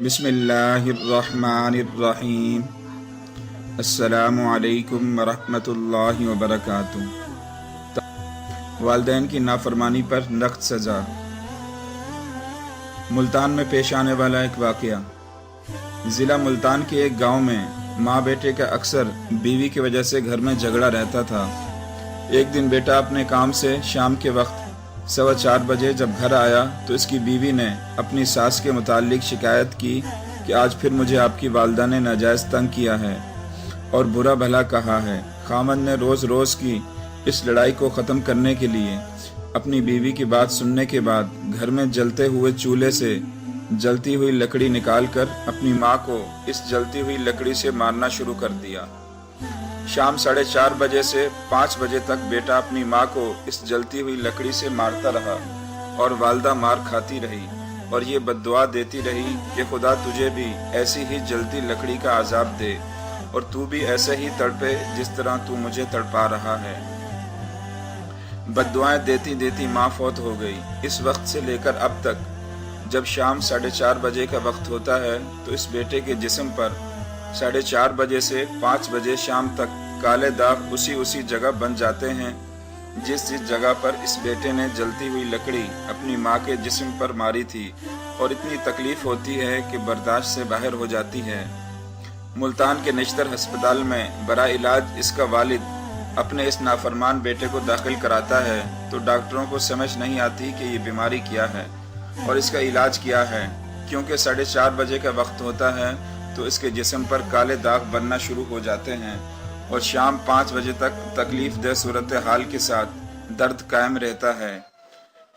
बिस्मिल्लाहिर्रहमानिर्रहीम। अस्सलामु अलैकुम वरहमतुल्लाहि वबरकातुहू। वालिदैन की नाफरमानी पर नख्त सज़ा। मुल्तान में पेश आने वाला एक वाक़या। ज़िला मुल्तान के एक गांव में माँ बेटे का अक्सर बीवी की वजह से घर में झगड़ा रहता था। एक दिन बेटा अपने काम से शाम के वक्त 4:15 बजे जब घर आया तो इसकी बीवी ने अपनी सास के मुताल्लिक शिकायत की कि आज फिर मुझे आपकी वालिदा ने नाजायज़ तंग किया है और बुरा भला कहा है। खामद ने रोज़ रोज़ की इस लड़ाई को ख़त्म करने के लिए अपनी बीवी की बात सुनने के बाद घर में जलते हुए चूल्हे से जलती हुई लकड़ी निकालकर अपनी माँ को इस जलती हुई लकड़ी से मारना शुरू कर दिया। शाम 4:30 बजे से 5 बजे तक बेटा अपनी माँ को इस जलती हुई लकड़ी से मारता रहा और वालिदा मार खाती रही और ये बद्दुआ देती रही कि खुदा तुझे भी ऐसी ही जलती लकड़ी का अजाब दे और तू भी ऐसे ही तड़पे जिस तरह तू मुझे तड़पा रहा है। बद्दुआएं देती देती माँ फौत हो गई। इस वक्त से लेकर अब तक जब शाम 4:30 बजे का वक्त होता है तो इस बेटे के जिस्म पर 4:30 बजे से 5 बजे शाम तक काले दाग उसी जगह बन जाते हैं जिस जगह पर इस बेटे ने जलती हुई लकड़ी अपनी माँ के जिस्म पर मारी थी, और इतनी तकलीफ होती है कि बर्दाश्त से बाहर हो जाती है। मुल्तान के निश्तर अस्पताल में बरा इलाज इसका वालिद अपने इस नाफरमान बेटे को दाखिल कराता है तो डॉक्टरों को समझ नहीं आती कि ये बीमारी क्या है और इसका इलाज क्या है, क्योंकि 4:30 बजे का वक्त होता है तो इसके जिस्म पर काले दाग बनना शुरू हो जाते हैं और शाम 5 बजे तक तकलीफ दह सूरत हाल के साथ दर्द कायम रहता है।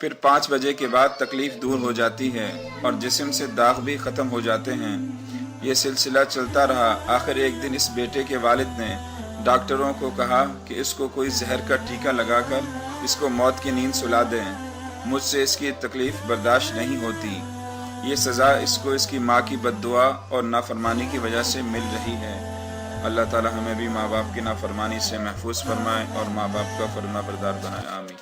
फिर 5 बजे के बाद तकलीफ दूर हो जाती है और जिस्म से दाग भी ख़त्म हो जाते हैं। ये सिलसिला चलता रहा। आखिर एक दिन इस बेटे के वालिद ने डॉक्टरों को कहा कि इसको कोई जहर का टीका लगाकर इसको मौत की नींद सुला दें। मुझसे इसकी तकलीफ बर्दाश्त नहीं होती। ये सज़ा इसको इसकी माँ की बद्दुआ और नाफरमानी की वजह से मिल रही है। अल्लाह ताला हमें भी माँ बाप की नाफरमानी से महफूज फरमाए और माँ बाप का फरमाबरदार बनाए। आमीन।